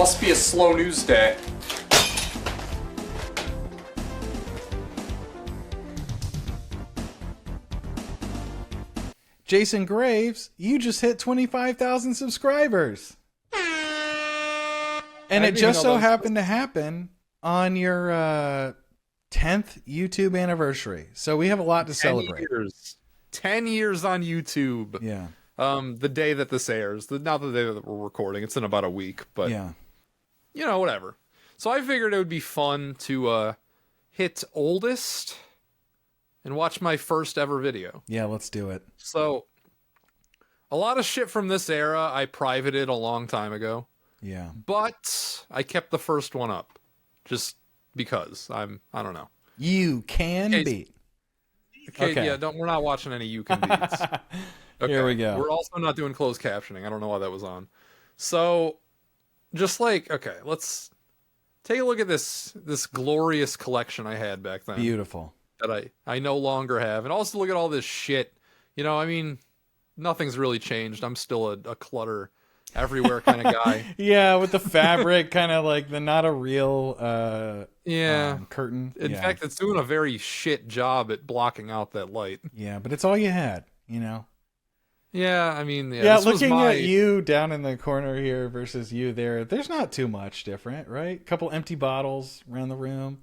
Must be a slow news day. Jason Graves, you just hit 25,000 subscribers. And it just so happened to happen on your 10th YouTube anniversary. So we have a lot to celebrate. 10 years on YouTube. Yeah. The day that this airs. Not the day that we're recording. It's in about a week. But, yeah. You know, whatever. So I figured it would be fun to hit oldest and watch my first ever video. Yeah, let's do it. So, a lot of shit from this era I privated a long time ago. Yeah. But I kept the first one up. Just because. I don't know. You can beat. Okay. Yeah, we're not watching any you can beats. Okay. Here we go. We're also not doing closed captioning. I don't know why that was on. So, just like, okay, let's take a look at this glorious collection I had back then. Beautiful. That I no longer have. And also look at all this shit. You know, I mean, nothing's really changed. I'm still a clutter everywhere kind of guy. Yeah, with the fabric, kind of like the not a real curtain. In fact, it's doing a very shit job at blocking out that light. Yeah, but it's all you had, you know? Yeah, I mean... Yeah, looking at you down in the corner here versus you there, there's not too much different, right? A couple empty bottles around the room.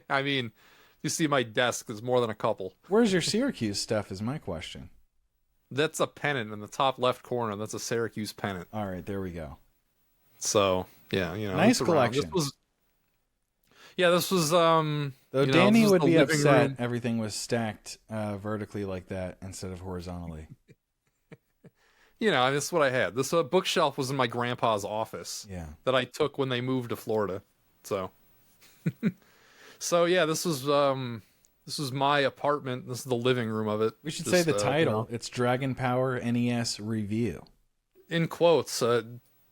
I mean, you see my desk, there's more than a couple. Where's your Syracuse stuff is my question. That's a pennant in the top left corner. That's a Syracuse pennant. All right, there we go. So, yeah, you know. Nice collection. This was Though Danny would be upset everything was stacked vertically like that instead of horizontally. You know, this is what I had. This bookshelf was in my grandpa's office. Yeah. That I took when they moved to Florida. So, so yeah, this was my apartment. This is the living room of it. We should say the title. It's Dragon Power NES Review. In quotes.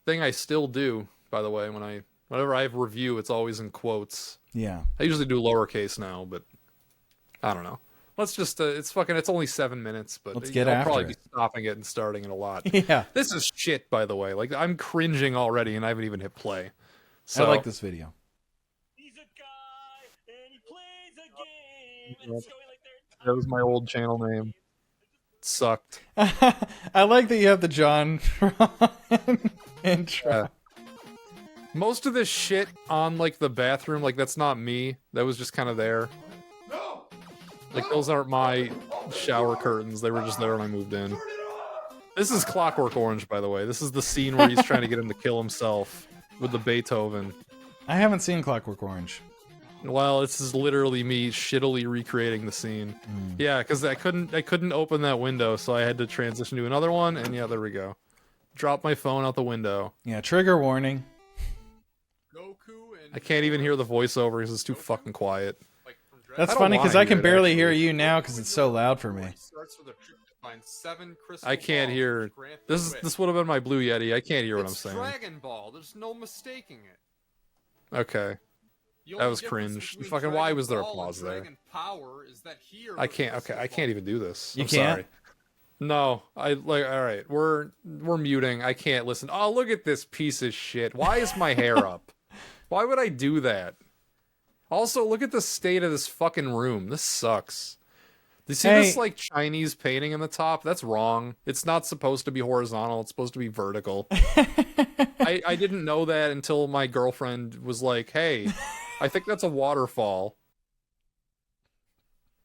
Thing I still do, by the way, whenever I have review, it's always in quotes. Yeah. I usually do lowercase now, but I don't know. Let's just, it's only 7 minutes, but I'll probably be stopping it and starting it a lot. Yeah. This is shit, by the way. Like, I'm cringing already and I haven't even hit play. So, I like this video. He's a guy and he plays a game. That was my old channel name. It sucked. I like that you have the John intro. Most of this shit on, like, the bathroom, like, that's not me. That was just kind of there. Like, those aren't my shower curtains. They were just there when I moved in. This is Clockwork Orange, by the way. This is the scene where he's trying to get him to kill himself with the Beethoven. I haven't seen Clockwork Orange. Well, this is literally me shittily recreating the scene. Yeah, because I couldn't open that window, so I had to transition to another one, and yeah, there we go. Drop my phone out the window. Yeah, trigger warning. I can't even hear the voiceover because it's too fucking quiet. That's funny because I can barely hear you now because it's so loud for me. I can't hear. This would have been my Blue Yeti. I can't hear what I'm saying. Dragon Ball. There's no mistaking it. Okay. That was cringe. Fucking why was there a pause there? I can't. Okay, I can't even do this. You I'm can't? sorry. No, all right. We're muting. I can't listen. Oh, look at this piece of shit. Why is my hair up? Why would I do that? Also, look at the state of this fucking room. This sucks. Do you see this, like, Chinese painting in the top? That's wrong. It's not supposed to be horizontal. It's supposed to be vertical. I didn't know that until my girlfriend was like, hey, I think that's a waterfall.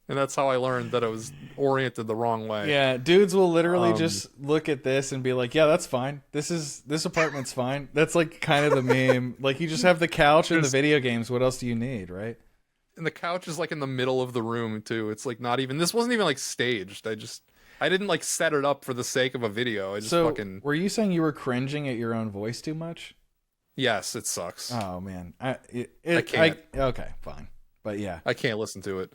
And that's how I learned that it was oriented the wrong way. Yeah, dudes will literally just look at this and be like, yeah, that's fine. This apartment's fine. That's like kind of the meme. Like, you just have the couch and the video games. What else do you need, right? And the couch is like in the middle of the room too. It's like not even, this wasn't even like staged. I didn't like set it up for the sake of a video. I just fucking... Were you saying you were cringing at your own voice too much? Yes, it sucks. Oh man. I can't. Okay, fine. But yeah. I can't listen to it.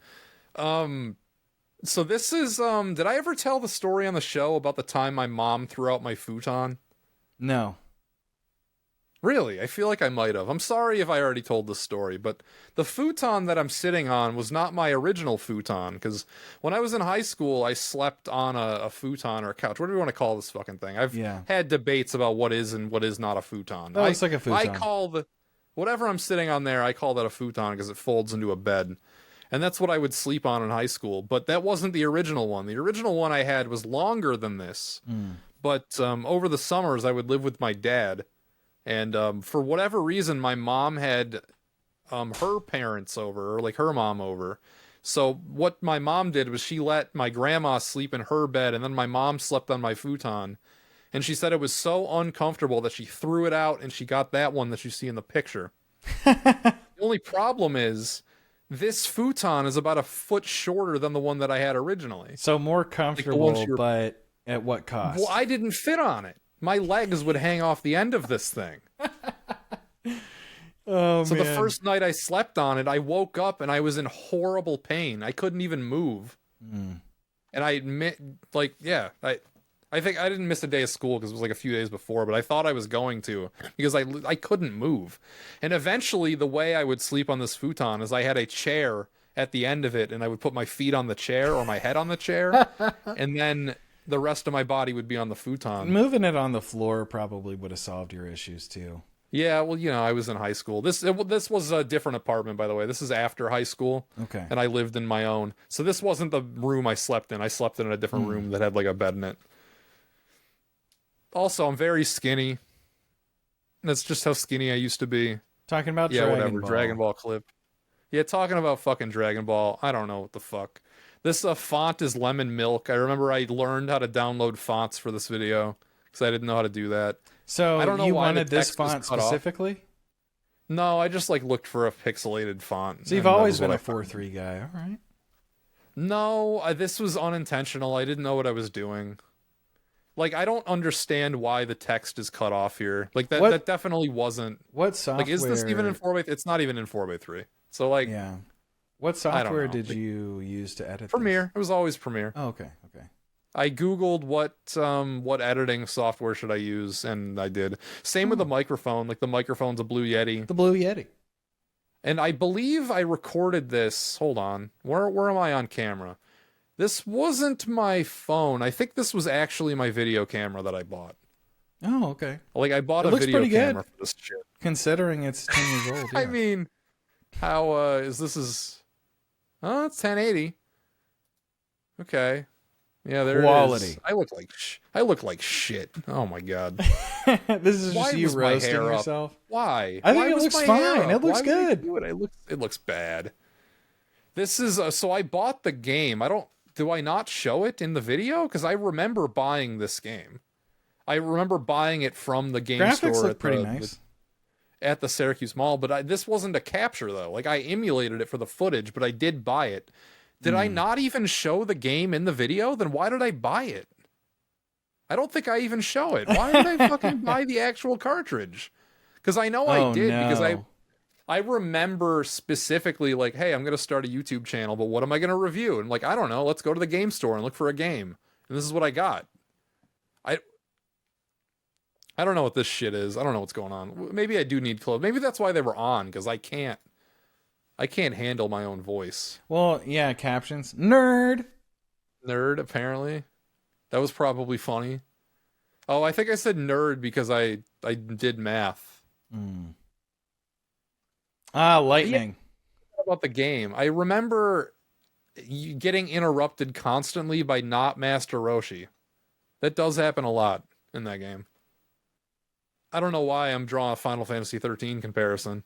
So this is, did I ever tell the story on the show about the time my mom threw out my futon? No. Really? I feel like I might have. I'm sorry if I already told this story, but the futon that I'm sitting on was not my original futon, because when I was in high school, I slept on a futon or a couch. What do you want to call this fucking thing? I've had debates about what is and what is not a futon. Oh, it's like a futon. I call whatever I'm sitting on there, I call that a futon because it folds into a bed. And that's what I would sleep on in high school, but that wasn't the original one. The original one I had was longer than this, but over the summers, I would live with my dad. And for whatever reason, my mom had her parents over, or like her mom over. So what my mom did was she let my grandma sleep in her bed, and then my mom slept on my futon. And she said it was so uncomfortable that she threw it out, and she got that one that you see in the picture. The only problem is, this futon is about a foot shorter than the one that I had originally. So more comfortable, but at what cost? Well, I didn't fit on it. My legs would hang off the end of this thing. Oh, so man. the first night I slept on it, I woke up and I was in horrible pain. I couldn't even move. And I admit, like, yeah, I think I didn't miss a day of school because it was like a few days before, but I thought I was going to because I couldn't move. And eventually the way I would sleep on this futon is I had a chair at the end of it, and I would put my feet on the chair or my head on the chair, and then the rest of my body would be on the futon. Moving it on the floor probably would have solved your issues too. Yeah, well, you know, I was in high school. This was a different apartment, by the way. This is after high school. Okay. And I lived in my own. So this wasn't the room I slept in. I slept in a different room that had like a bed in it. Also, I'm very skinny. That's just how skinny I used to be. Talking about Dragon Ball clip. Yeah, talking about fucking Dragon Ball. I don't know what the fuck. This font is Lemon Milk. I remember I learned how to download fonts for this video because I didn't know how to do that. So I don't know you why wanted the this text was font cut off. specifically? No, I just like looked for a pixelated font. So you've and that always was been what a I found. 4:3 guy, all right? No, this was unintentional. I didn't know what I was doing. Like, I don't understand why the text is cut off here. Like, that definitely wasn't... What software... Like, is this even in 4x... It's not even in 4x3. So, like... Yeah. What software did you use to edit Premiere. this? It was always Premiere. Oh, okay. I Googled what editing software should I use, and I did. Same with the microphone. Like, the microphone's a Blue Yeti. The Blue Yeti. And I believe I recorded this... Hold on. Where am I on camera? This wasn't my phone. I think this was actually my video camera that I bought. Oh, okay. Like, I bought a looks video pretty camera good, for this shit. considering it's 10 years old. Yeah. I mean, how is this? Oh, it's 1080. Okay. Yeah, there Quality. it is. I look like shit. Oh my god. This is Why just you was my roasting hair up? yourself. Why? I think Why it was looks my fine. hair up? It looks Why would I good. do it? It looks bad. This is so I bought the game. Do I not show it in the video? Because I remember buying this game. I remember buying it from the game Graphics store look pretty nice. at the Syracuse Mall, but this wasn't a capture though. Like, I emulated it for the footage, but I did buy it. Did I not even show the game in the video? Then why did I buy it? I don't think I even show it. Why did I fucking buy the actual cartridge? Because I know I did, because I remember specifically, like, hey, I'm going to start a YouTube channel, but what am I going to review? And like, I don't know, let's go to the game store and look for a game. And this is what I got. I don't know what this shit is. I don't know what's going on. Maybe I do need clothes. Maybe that's why they were on, because I can't handle my own voice. Well, yeah, captions. Nerd, Apparently. That was probably funny. Oh, I think I said nerd because I did math. lightning. Yeah, about the game. I remember getting interrupted constantly by not Master Roshi. That does happen a lot in that game. I don't know why I'm drawing a Final Fantasy 13 comparison.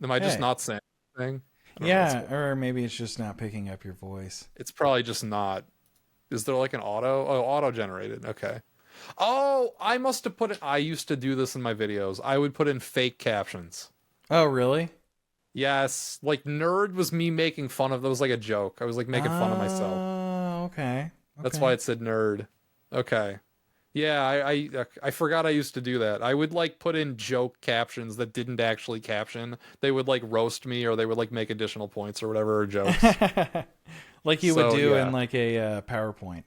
Am I just not saying anything? Yeah, or maybe it's just not picking up your voice. It's probably just not. Is there like an auto? Oh, auto-generated. Okay. Oh, I must have put it... I used to do this in my videos. I would put in fake captions. Oh, really? Yes. Like, nerd was me making fun of... That was like a joke. I was like making fun of myself. Oh, okay. That's why it said nerd. Okay. Yeah, I forgot I used to do that. I would like put in joke captions that didn't actually caption. They would like roast me, or they would like make additional points or whatever, or jokes. Like you would do in like a PowerPoint.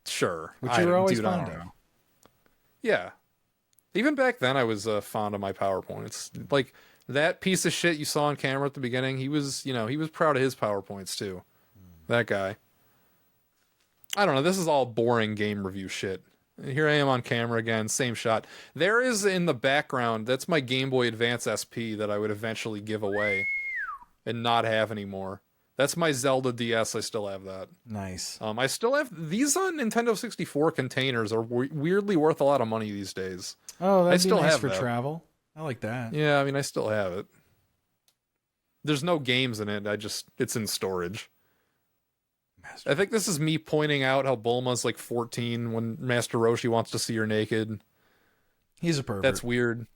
Sure. which you were always Dude, I fond don't of. know. Yeah. Even back then, I was fond of my PowerPoints. Like, that piece of shit you saw on camera at the beginning, he was proud of his PowerPoints, too. That guy. I don't know. This is all boring game review shit. Here I am on camera again, same shot. There is in the background, that's my Game Boy Advance SP that I would eventually give away and not have anymore. That's my Zelda DS. I still have that. Nice. I still have these on Nintendo 64 containers are weirdly worth a lot of money these days. Oh, that'd be still nice have for that. travel. I like that. Yeah, I mean, I still have it. There's no games in it. It's in storage. I think this is me pointing out how Bulma's like 14 when Master Roshi wants to see her naked. He's a pervert. That's weird.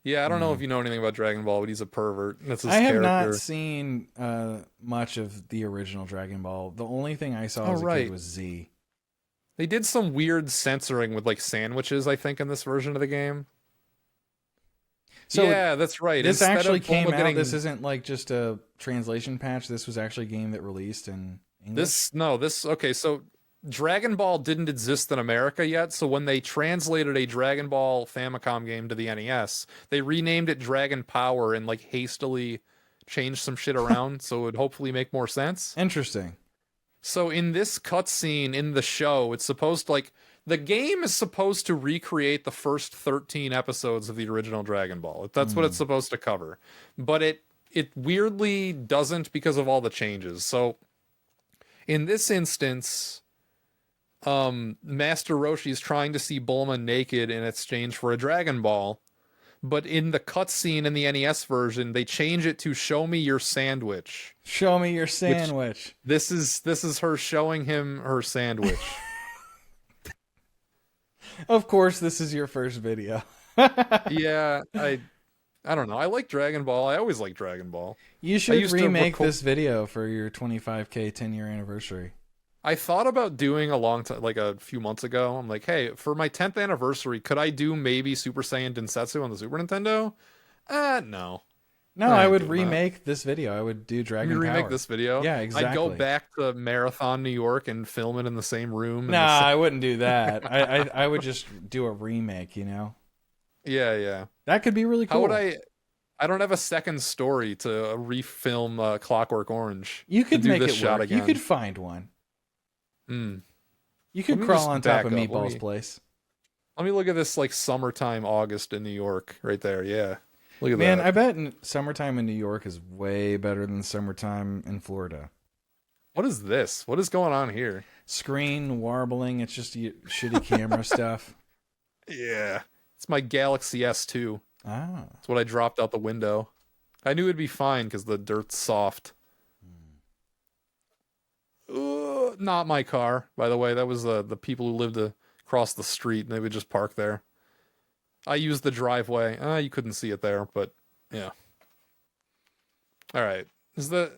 Yeah, I don't know if you know anything about Dragon Ball, but he's a pervert. That's his I have character. not seen much of the original Dragon Ball. The only thing I saw as a kid was Z. They did some weird censoring with like sandwiches, I think, in this version of the game. So yeah, that's right. This Instead actually of Bulma came out. getting- This isn't like just a translation patch. This was actually a game that released in English. Okay, so Dragon Ball didn't exist in America yet, so when they translated a Dragon Ball Famicom game to the NES, they renamed it Dragon Power and like hastily changed some shit around so it would hopefully make more sense. Interesting. So in this cutscene in the show, it's supposed to like the game is supposed to recreate the first 13 episodes of the original Dragon Ball. That's what it's supposed to cover. But it weirdly doesn't because of all the changes. So in this instance, Master Roshi is trying to see Bulma naked in exchange for a Dragon Ball. But in the cutscene in the NES version, they change it to "Show me your sandwich." Show me your sandwich. This is her showing him her sandwich. Of course, this is your first video. Yeah, I don't know. I like Dragon Ball. I always like Dragon Ball. You should used to remake this video for your 25K 10-year anniversary. I thought about doing like a few months ago. I'm like, hey, for my 10th anniversary, could I do maybe Super Saiyan Densetsu on the Super Nintendo? No. No, I would remake this video. I would do Dragon You Power. remake this video? Yeah, exactly. I'd go back to Marathon, New York, and film it in the same room. Nah, I wouldn't do that. I would just do a remake, you know? Yeah. That could be really cool. How would I don't have a second story to refilm Clockwork Orange. You could to do make this it shot work. again. You could find one. You could Let me crawl just on top of back up. Meatball's place. Let me look at this like summertime August in New York right there. Yeah. Look at Man, that. I bet summertime in New York is way better than summertime in Florida. What is this? What is going on here? Screen warbling. It's just shitty camera stuff. Yeah. It's my Galaxy S2. Ah. That's what I dropped out the window. I knew it'd be fine because the dirt's soft. Not my car, by the way. That was the people who lived across the street, and they would just park there. I used the driveway. You couldn't see it there, but yeah. All right. Is there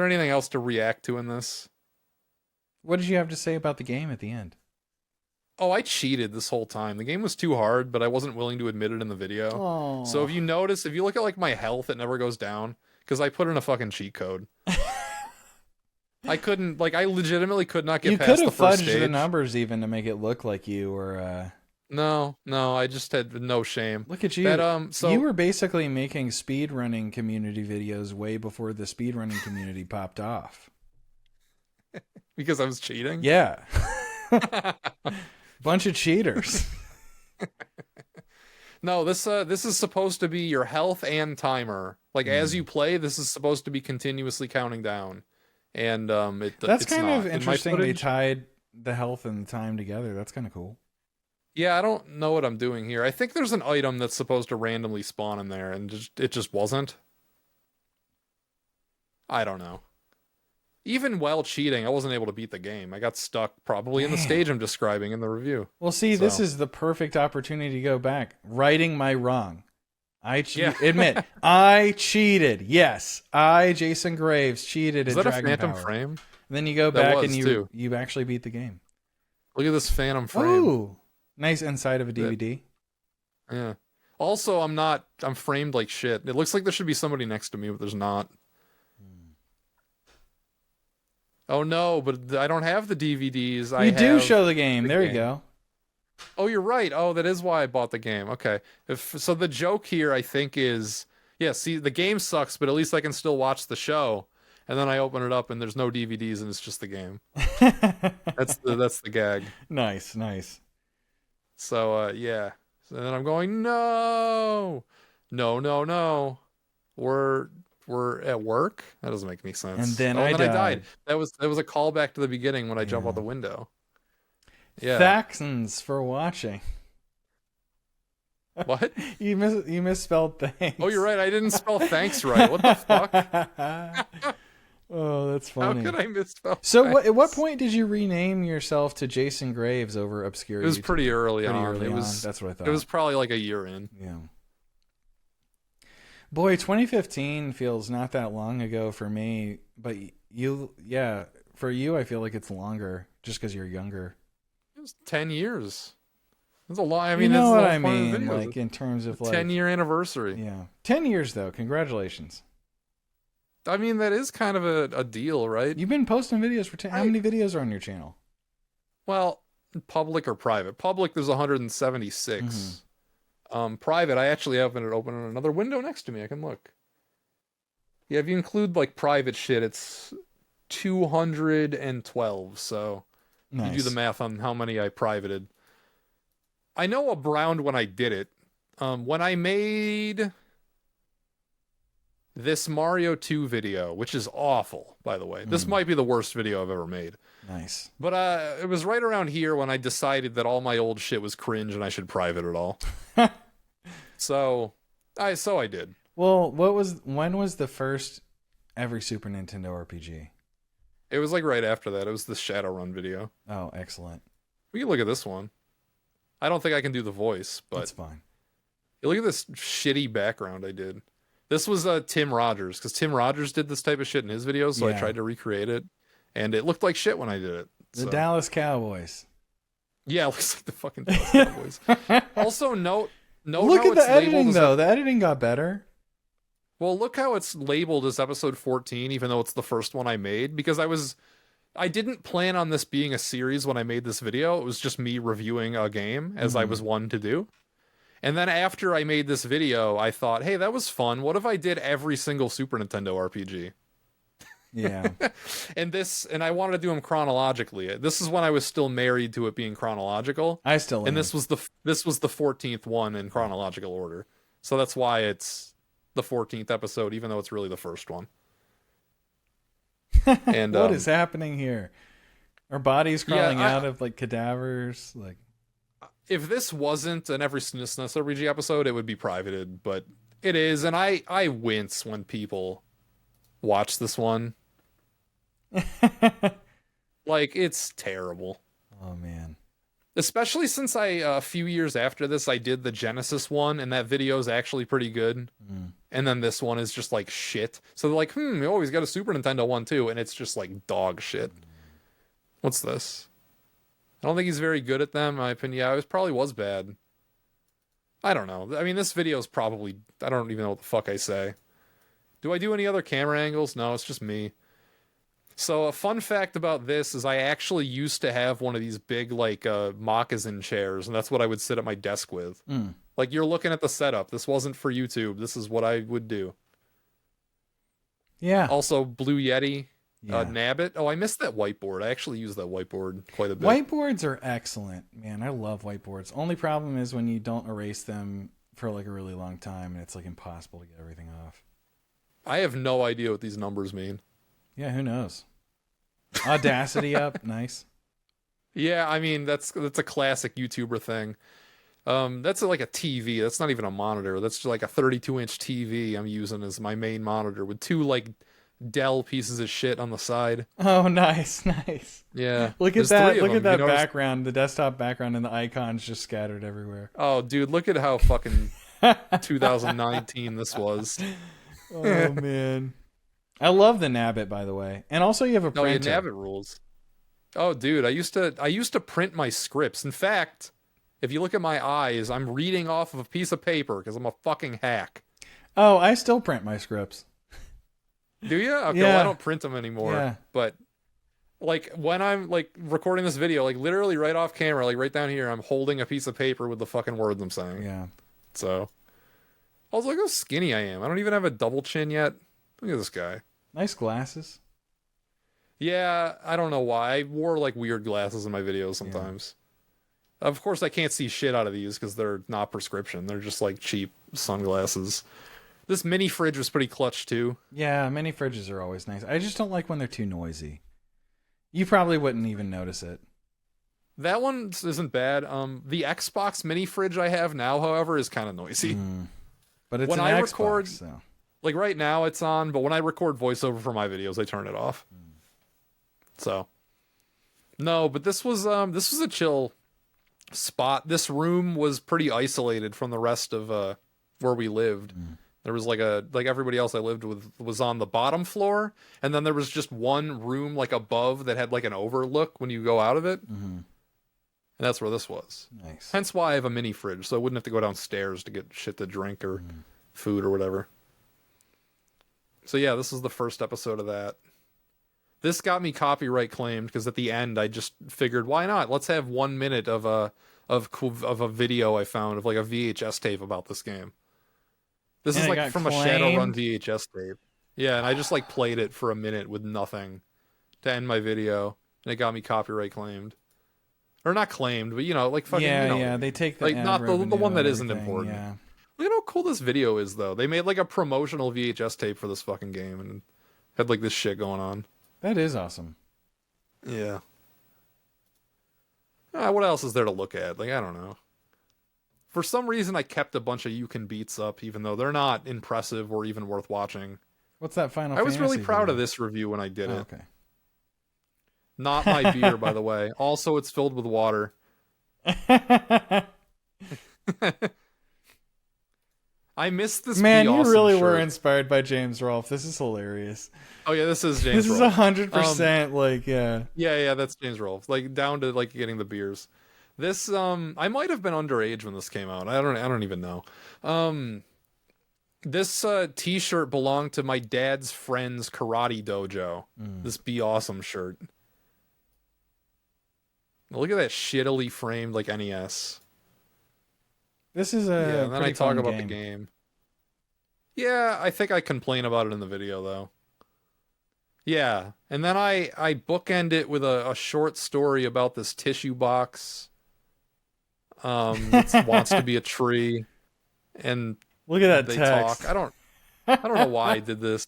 anything else to react to in this? What did you have to say about the game at the end? Oh, I cheated this whole time. The game was too hard, but I wasn't willing to admit it in the video. Oh. So if you notice, if you look at like my health, it never goes down because I put in a fucking cheat code. I legitimately could not get You past could the have first fudged stage. the numbers even to make it look like you were. No, I just had no shame. Look at you. So you were basically making speedrunning community videos way before the speedrunning community popped off. because I was cheating. Yeah. Bunch of cheaters. No, this is supposed to be your health and timer. Like as you play, this is supposed to be continuously counting down. And That's it's kind not. of In my interesting. They footage- tied the health and the time together. That's kind of cool. Yeah, I don't know what I'm doing here. I think there's an item that's supposed to randomly spawn in there, and it just wasn't. I don't know. Even while cheating, I wasn't able to beat the game. I got stuck probably in the stage I'm describing in the review. Well, see, this So. is the perfect opportunity to go back. Righting my wrong. Yeah. Admit, I cheated. Yes, Jason Graves, cheated Is at that a Dragon phantom Power. frame? And then you go That back was, and too. you actually beat the game. Look at this phantom frame. Ooh, nice inside of a DVD. Yeah. Also, I'm framed like shit. It looks like there should be somebody next to me, but there's not. Oh no, but I don't have the DVDs. You do show the game. There you go. Oh, you're right. Oh, that is why I bought the game. Okay. So the joke here, I think, is yeah. See, the game sucks, but at least I can still watch the show. And then I open it up, and there's no DVDs, and it's just the game. That's the gag. Nice, nice. So yeah. So then I'm going no. We're at work. That doesn't make any sense. And then I died. died. That was a callback to the beginning when I jump out the window. Yeah. Thaxons for watching. What? You misspelled thanks. Oh, you're right. I didn't spell thanks right. What the fuck? Oh, that's funny. How could I misspell? So, thanks? at what point did you rename yourself to Jason Graves over obscure? It was YouTube? pretty early on. Early it on. was. That's what I thought. It was probably like a year in. Yeah. Boy, 2015 feels not that long ago for me, but for you, I feel like it's longer just because you're younger. It was 10 years. That's a lot. I mean, you know that's what I a lot of mean, videos. like in terms of like 10-year anniversary. Yeah, 10 years though. Congratulations. I mean, that is kind of a deal, right? You've been posting videos for 10. How many videos are on your channel? Well, public or private? Public, there's 176. Private, I actually have it open in another window next to me. I can look. Yeah, if you include like private shit, it's 212. So Nice. you do the math on how many I privated. I know around when I did it. When I made this Mario 2 video, which is awful, by the way. This might be the worst video I've ever made. Nice. But it was right around here when I decided that all my old shit was cringe and I should private it all. So I did. Well, when was the first ever Super Nintendo RPG? It was like right after that. It was the Shadowrun video. Oh, excellent. We can look at this one. I don't think I can do the voice, but That's fine. look at this shitty background I did. This was Tim Rogers, because Tim Rogers did this type of shit in his videos, so I tried to recreate it, and it looked like shit when I did it. The Dallas Cowboys. Yeah, it looks like the fucking Dallas Cowboys. Also, note Look how at the it's labeled editing, as though. The editing got better. Well, look how it's labeled as episode 14, even though it's the first one I made, because I didn't plan on this being a series when I made this video. It was just me reviewing a game, as I was one to do. And then after I made this video, I thought, hey, that was fun. What if I did every single Super Nintendo RPG? Yeah. and I wanted to do them chronologically. This is when I was still married to it being chronological. I still am. And this was the 14th one in chronological order. So that's why it's the 14th episode, even though it's really the first one. And what is happening here? Our bodies crawling out of like cadavers, like. If this wasn't an Every SNES RPG episode, it would be privated, but it is, and I wince when people watch this one. Like, it's terrible. Oh, man. Especially since a few years after this, I did the Genesis one, and that video is actually pretty good. And then this one is just like shit. So they're like, we always got a Super Nintendo one too, and it's just like dog shit. What's this? I don't think he's very good at them, in my opinion. Yeah, it probably was bad. I don't know. I mean, this video is probably... I don't even know what the fuck I say. Do I do any other camera angles? No, it's just me. So a fun fact about this is I actually used to have one of these big, like, moccasin chairs, and that's what I would sit at my desk with. Like, you're looking at the setup. This wasn't for YouTube. This is what I would do. Yeah. Also, Blue Yeti... Yeah. Nabbit. Oh, I missed that whiteboard. I actually use that whiteboard quite a bit. Whiteboards are excellent, man. I love whiteboards. Only problem is when you don't erase them for like a really long time, and it's like impossible to get everything off. I have no idea what these numbers mean. Yeah, who knows? Audacity up, nice. Yeah, I mean that's a classic YouTuber thing. That's like a TV. That's not even a monitor. That's just like a 32-inch TV I'm using as my main monitor with two like Dell pieces of shit on the side. Oh, nice. Yeah. Look at that. Look at that You notice? background, the desktop background, and the icons just scattered everywhere. Oh, dude, look at how fucking 2019 this was. Oh, man. I love the Nabbit, by the way. And also you have a printer. Oh, yeah, Nabbit rules. Oh, dude, I used to print my scripts. In fact, if you look at my eyes, I'm reading off of a piece of paper because I'm a fucking hack. Oh, I still print my scripts. Do you? Okay, Yeah. well, I don't print them anymore. Yeah. But like when I'm like recording this video, like literally right off camera, like right down here, I'm holding a piece of paper with the fucking words I'm saying. Yeah. So I was like, how skinny I am. I don't even have a double chin yet. Look at this guy. Nice glasses. Yeah, I don't know why. I wore like weird glasses in my videos sometimes. Of course, I can't see shit out of these because they're not prescription. They're just like cheap sunglasses. This mini fridge was pretty clutch too. Yeah, mini fridges are always nice. I just don't like when they're too noisy. You probably wouldn't even notice it. That one isn't bad. The Xbox mini fridge I have now, however, is kind of noisy. But it's When an I Xbox, record- so. Like right now it's on, but when I record voiceover for my videos, I turn it off. So, no, but this was a chill spot. This room was pretty isolated from the rest of where we lived. There was like everybody else I lived with was on the bottom floor, and then there was just one room like above that had like an overlook when you go out of it. And that's where this was. Nice. Hence why I have a mini fridge, so I wouldn't have to go downstairs to get shit to drink or food or whatever. So yeah, this is the first episode of that. This got me copyright claimed because at the end I just figured, why not? Let's have 1 minute of a video I found of like a VHS tape about this game. This And is it like got from a claimed? Shadowrun VHS tape. Yeah, and I just like played it for a minute with nothing to end my video, and it got me copyright claimed. Or not claimed, but you know, like fucking, Yeah, you know, yeah, they take the like ad not the revenue one that and isn't everything, important. Yeah. Look at how cool this video is, though. They made like a promotional VHS tape for this fucking game and had like this shit going on. That is awesome. Yeah. What else is there to look at? Like, I don't know. For some reason, I kept a bunch of You Can Beats up, even though they're not impressive or even worth watching. What's that Final I was really Fantasy proud video? of this review when I did Oh, it. okay. Not my beer, by the way. Also, it's filled with water. I missed this. Man, Be you Awesome really shirt. were inspired by James Rolfe. This is hilarious. Oh yeah, this is James. This is Rolfe. 100% like, yeah. Yeah, that's James Rolfe. Like down to like getting the beers. This I might have been underage when this came out. I don't even know. This t-shirt belonged to my dad's friend's karate dojo. This Be Awesome shirt. Look at that shittily framed like NES. This is a Yeah, and then I pretty talk fun about the game. Yeah, I think I complain about it in the video though. Yeah, and then I bookend it with a short story about this tissue box. That wants to be a tree, and Look at that they text. talk. I don't know why I did this.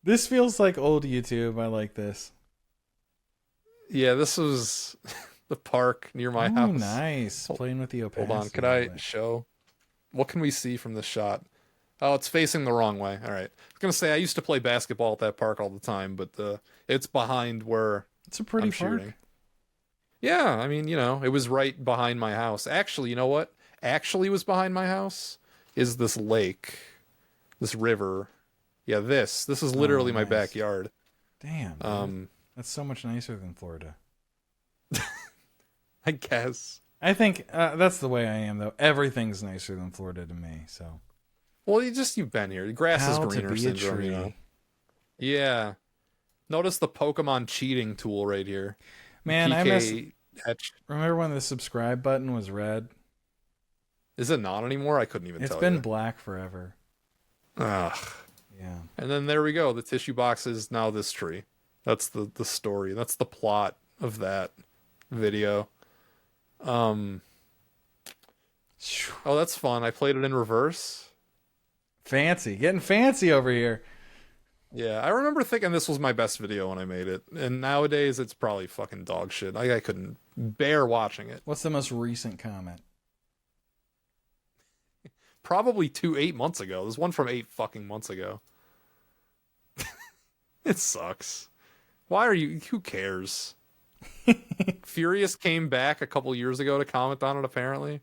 This feels like old YouTube. I like this. Yeah, this was the park near my Oh, house. nice. Playing with the opacity. Hold on, could of I it. show? What can we see from this shot? Oh, it's facing the wrong way. All right. I was gonna say I used to play basketball at that park all the time, but it's behind where It's a pretty I'm park. shooting. Yeah, I mean, you know, it was right behind my house. Actually, you know what? Actually was behind my house is this lake, this river. Yeah, this is literally my nice. backyard. Damn. Dude. That's so much nicer than Florida. I guess. I think that's the way I am, though. Everything's nicer than Florida to me. So. Well, you've been here. The grass How is to greener be a syndrome, tree. you know. Yeah. Notice the Pokemon cheating tool right here. Man, I miss. PK etch. Remember when the subscribe button was red? Is it not anymore? I couldn't even It's tell been you. black forever. Ugh. Yeah. And then there we go. The tissue box is now this tree. That's the story. That's the plot of that video. Oh, that's fun. I played it in reverse. Fancy. Getting fancy over here. Yeah, I remember thinking this was my best video when I made it. And nowadays it's probably fucking dog shit. I couldn't bear watching it. What's the most recent comment? Probably 8 months ago. There's one from 8 fucking months ago. It sucks. Why are you... Who cares? Furious came back a couple years ago to comment on it, apparently.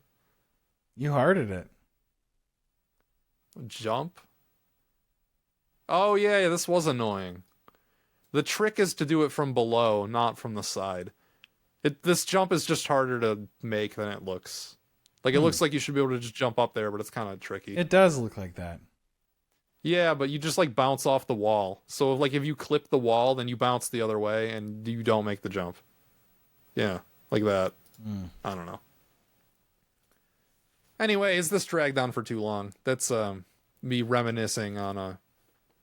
You hearted it. Jump? Oh, yeah, this was annoying. The trick is to do it from below, not from the side. This jump is just harder to make than it looks. Like, it looks like you should be able to just jump up there, but it's kind of tricky. It does look like that. Yeah, but you just like bounce off the wall. So like if you clip the wall, then you bounce the other way and you don't make the jump. Yeah, like that. I don't know. Anyways, this dragged on for too long. That's me reminiscing on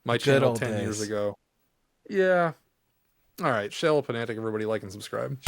my Good channel old 10 years days. ago. Yeah. All right, Shell Fanatic, everybody like and subscribe.